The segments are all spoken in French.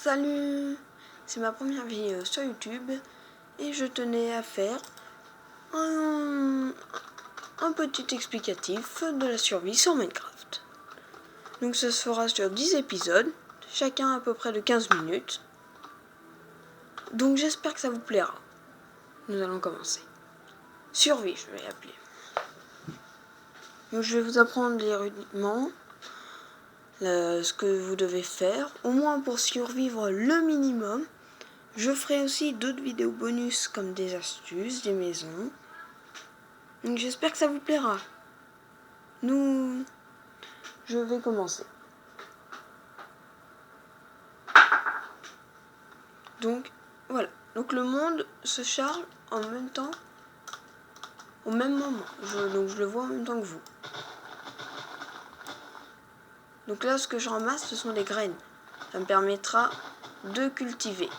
Salut, c'est ma première vidéo sur YouTube et je tenais à faire un petit explicatif de la survie sur Minecraft. Donc ça se fera sur 10 épisodes, chacun à peu près de 15 minutes. Donc j'espère que ça vous plaira. Nous allons commencer. Survie, je vais l'appeler. Donc je vais vous apprendre les rudiments, ce que vous devez faire, au moins pour survivre le minimum. Je ferai aussi d'autres vidéos bonus comme des astuces, des maisons. Donc j'espère que ça vous plaira. Je vais commencer. Donc voilà. Donc le monde se charge en même temps, au même moment. Donc je le vois en même temps que vous. Donc là, ce que je ramasse, ce sont des graines. Ça me permettra de cultiver.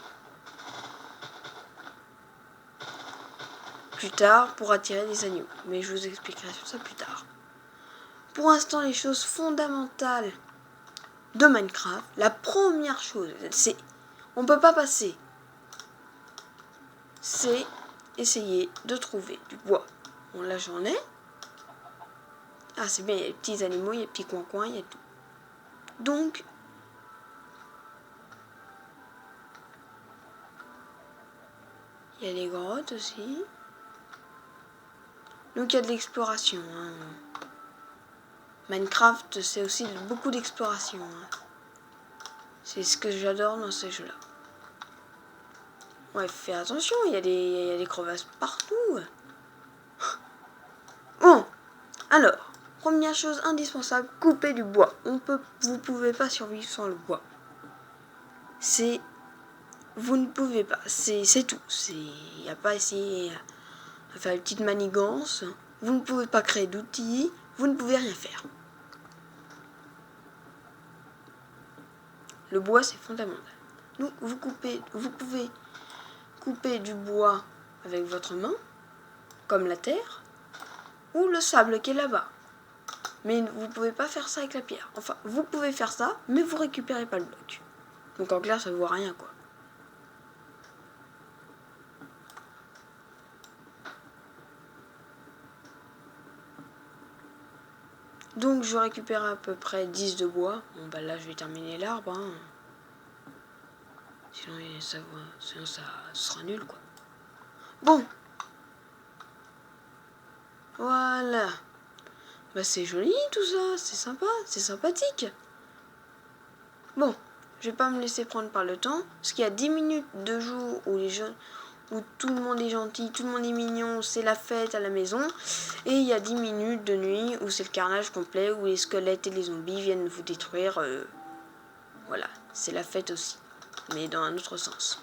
Plus tard pour attirer des agneaux. Mais je vous expliquerai sur ça plus tard. Pour l'instant, les choses fondamentales de Minecraft, la première chose, c'est on peut pas passer. C'est essayer de trouver du bois. Bon, là j'en ai. Ah, c'est bien, il y a les petits animaux, il y a les petits coins-coins, il y a tout. Donc, il y a les grottes aussi. Donc, il y a de l'exploration. Minecraft, c'est aussi beaucoup d'exploration. C'est ce que j'adore dans ces jeux-là. Ouais, fais attention, il y a des crevasses partout. Bon, alors, première chose indispensable, couper du bois. Vous pouvez pas survivre sans le bois. Vous ne pouvez pas, c'est tout. Il n'y a pas à essayer à faire une petite manigance. Vous ne pouvez pas créer d'outils, vous ne pouvez rien faire. Le bois, c'est fondamental. Donc, vous pouvez couper du bois avec votre main, comme la terre, ou le sable qui est là-bas. Mais vous ne pouvez pas faire ça avec la pierre. Enfin, vous pouvez faire ça, mais vous récupérez pas le bloc. Donc en clair, ça ne vaut rien, quoi. Donc je récupère à peu près 10 de bois. Bon bah là je vais terminer l'arbre. Sinon ça sera nul quoi. Bon. Voilà. Bah c'est joli tout ça. C'est sympa. C'est sympathique. Bon. Je vais pas me laisser prendre par le temps. Parce qu'il y a 10 minutes de jour où tout le monde est gentil, tout le monde est mignon, c'est la fête à la maison. Et il y a 10 minutes de nuit où c'est le carnage complet, où les squelettes et les zombies viennent vous détruire. Voilà, c'est la fête aussi, mais dans un autre sens.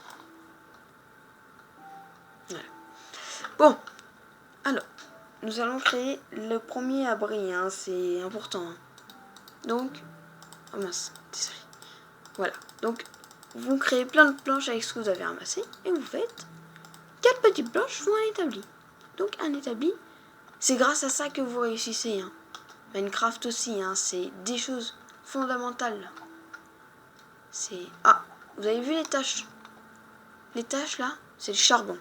Voilà. Bon, alors, nous allons créer le premier abri, c'est important. Donc, oh mince, désolé. Voilà, donc vous créez plein de planches avec ce que vous avez ramassé et vous faites 4 petites planches font un établi. Donc un établi, c'est grâce à ça que vous réussissez. Minecraft aussi, c'est des choses fondamentales. Ah, vous avez vu les tâches? Les tâches là, c'est le charbon.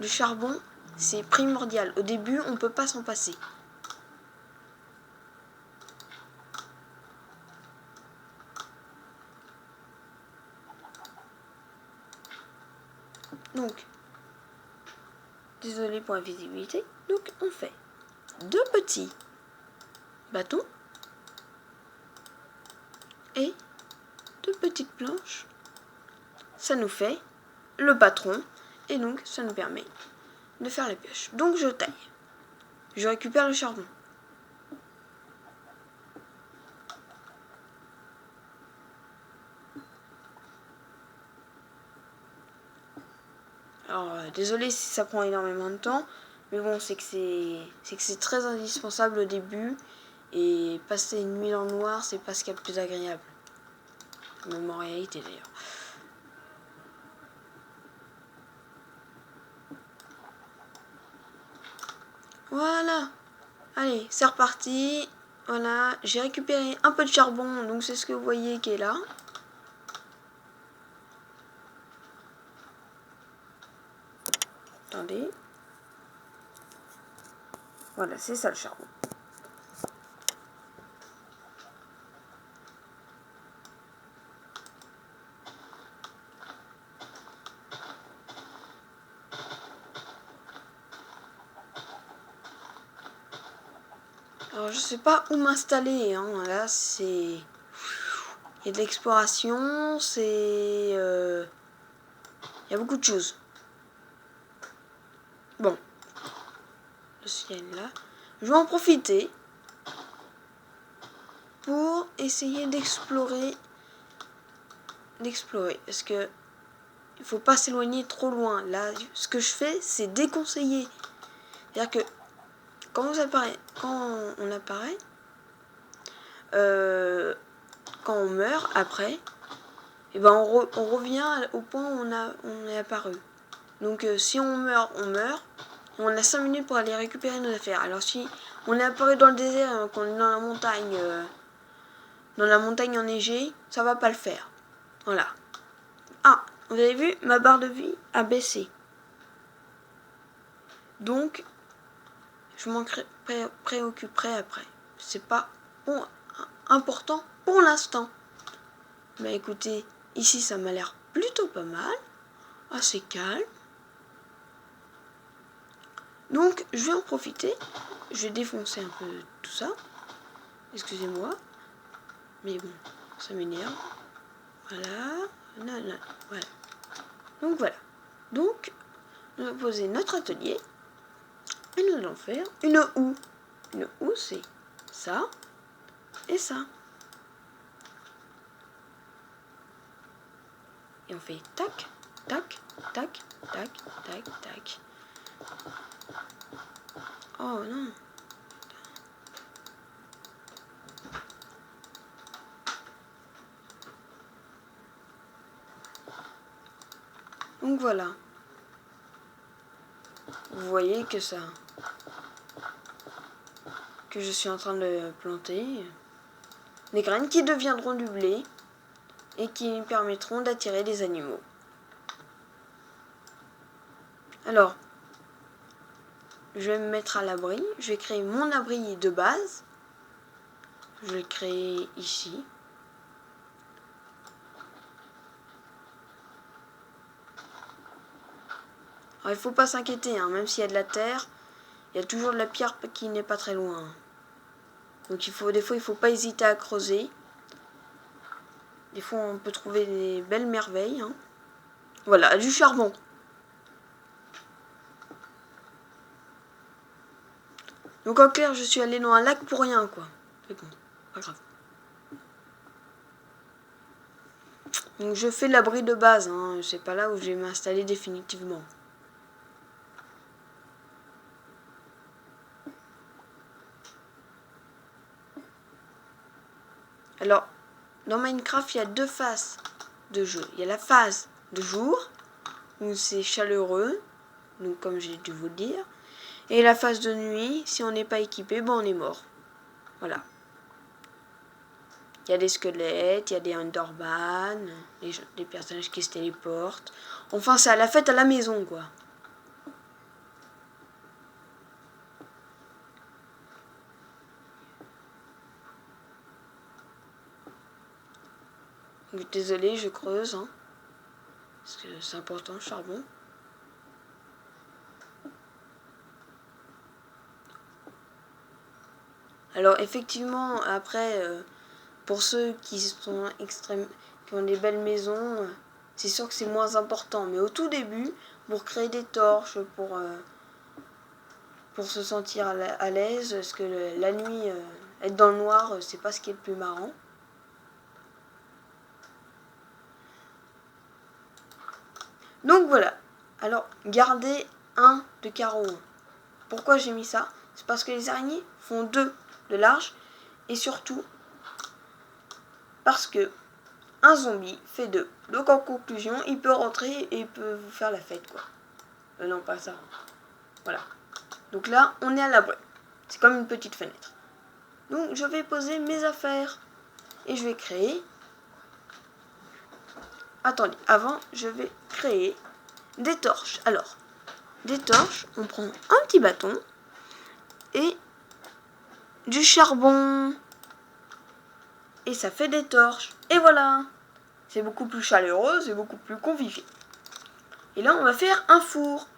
Le charbon, c'est primordial. Au début, on ne peut pas s'en passer. Donc, désolé pour la visibilité. Donc, on fait 2 petits bâtons et 2 petites planches. Ça nous fait le patron et donc ça nous permet de faire la pioche. Donc, je taille. Je récupère le charbon. Alors, désolé si ça prend énormément de temps, mais bon, c'est que c'est très indispensable au début, et passer une nuit dans le noir, c'est pas ce qu'il y a de plus agréable. Même en réalité d'ailleurs. Voilà. Allez, c'est reparti. Voilà, j'ai récupéré un peu de charbon, donc c'est ce que vous voyez qui est là. Attendez. Voilà, c'est ça le charbon. Alors je sais pas où m'installer, hein. Là c'est... Il y a de l'exploration, c'est... Il y a beaucoup de choses. Bon. Le ciel là. Je vais en profiter pour essayer d'explorer. Parce que il faut pas s'éloigner trop loin. Là, ce que je fais, c'est déconseiller. C'est-à-dire que quand on apparaît, quand on meurt après, et ben on revient au point où on est apparu. Donc si on meurt, on a 5 minutes pour aller récupérer nos affaires. Alors si on est apparu dans le désert, qu'on est dans la montagne enneigée, ça va pas le faire. Voilà. Ah, vous avez vu, ma barre de vie a baissé. Donc, je m'en préoccuperai après. C'est pas bon, important pour l'instant. Mais écoutez, ici ça m'a l'air plutôt pas mal. Assez calme. Donc, je vais en profiter. Je vais défoncer un peu tout ça. Excusez-moi. Mais bon, ça m'énerve. Voilà. Non, voilà. Donc, voilà. Donc, nous allons poser notre atelier. Et nous allons faire une houe. Une houe, c'est ça et ça. Et on fait tac, tac, tac, tac, tac, tac. Oh non. Donc voilà. Vous voyez que je suis en train de planter des graines qui deviendront du blé et qui permettront d'attirer des animaux. Alors, je vais me mettre à l'abri. Je vais créer mon abri de base. Je vais le créer ici. Alors, il ne faut pas s'inquiéter, hein, même s'il y a de la terre, il y a toujours de la pierre qui n'est pas très loin. Donc des fois, il ne faut pas hésiter à creuser. Des fois, on peut trouver des belles merveilles. Hein. Voilà, du charbon. Donc en clair, je suis allée dans un lac pour rien, quoi. C'est bon, pas grave. Donc je fais l'abri de base, hein. C'est pas là où je vais m'installer définitivement. Alors, dans Minecraft, il y a deux phases de jeu. Il y a la phase de jour, où c'est chaleureux, donc comme j'ai dû vous le dire. Et la phase de nuit, si on n'est pas équipé, ben on est mort. Voilà. Il y a des squelettes, il y a des Enderman, des personnages qui se téléportent. Enfin, c'est à la fête à la maison, quoi. Donc, désolé, je creuse, hein, parce que c'est important le charbon. Alors effectivement, après, pour ceux qui ont des belles maisons, c'est sûr que c'est moins important. Mais au tout début, pour créer des torches, pour se sentir à l'aise, parce que la nuit, être dans le noir, c'est pas ce qui est le plus marrant. Donc voilà. Alors, gardez un de carreau. Pourquoi j'ai mis ça? C'est parce que les araignées font 2 de large. Et surtout, parce que un zombie fait 2. Donc en conclusion, il peut rentrer et il peut vous faire la fête, quoi. Non, pas ça. Voilà. Donc là, on est à l'abri. C'est comme une petite fenêtre. Donc je vais poser mes affaires. Et je vais créer... Attendez, avant je vais créer des torches. Alors, des torches, on prend un petit bâton et du charbon. Et ça fait des torches. Et voilà. C'est beaucoup plus chaleureux, c'est beaucoup plus convivial. Et là, on va faire un four.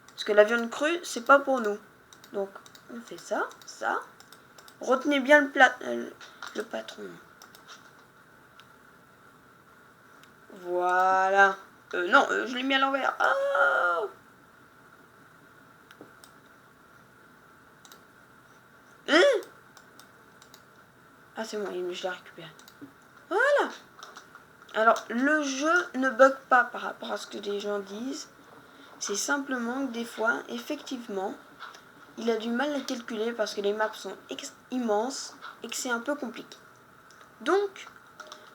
Parce que la viande crue, c'est pas pour nous. Donc, on fait ça, ça. Retenez bien le patron. Voilà. Non, je l'ai mis à l'envers. Oh ah, c'est bon, je l'ai récupéré. Voilà. Alors, le jeu ne bug pas par rapport à ce que les gens disent. C'est simplement que des fois, effectivement, il a du mal à calculer parce que les maps sont immenses et que c'est un peu compliqué. Donc,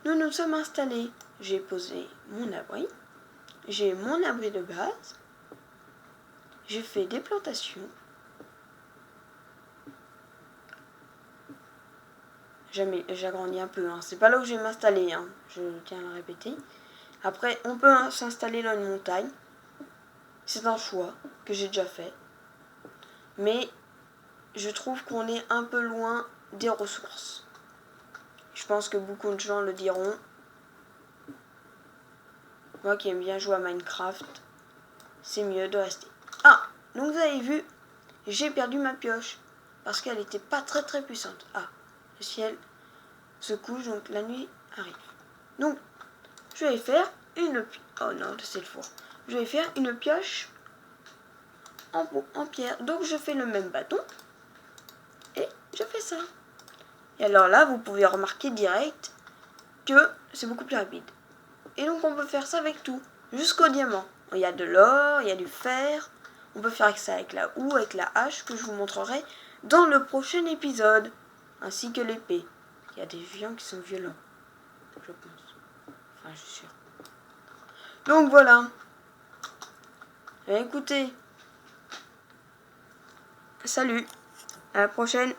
nous nous sommes installés. J'ai posé mon abri. J'ai mon abri de base. J'ai fait des plantations. J'agrandis un peu. Hein. C'est pas là où je vais m'installer. Hein. Je tiens à le répéter. Après, on peut s'installer dans une montagne. C'est un choix que j'ai déjà fait. Mais je trouve qu'on est un peu loin des ressources. Je pense que beaucoup de gens le diront. Moi qui aime bien jouer à Minecraft, c'est mieux de rester. Ah, donc vous avez vu, j'ai perdu ma pioche. Parce qu'elle n'était pas très puissante. Ah, le ciel se couche, donc la nuit arrive. Donc, je vais faire une... Oh non, c'est le four. Je vais faire une pioche en pierre. Donc, je fais le même bâton. Et je fais ça. Et alors là, vous pouvez remarquer direct que c'est beaucoup plus rapide. Et donc, on peut faire ça avec tout. Jusqu'au diamant. Il y a de l'or, il y a du fer. On peut faire ça avec la houe, avec la hache, que je vous montrerai dans le prochain épisode. Ainsi que l'épée. Il y a des gens qui sont violents. Je pense. Enfin, je suis sûre. Donc voilà. Écoutez. Salut. À la prochaine.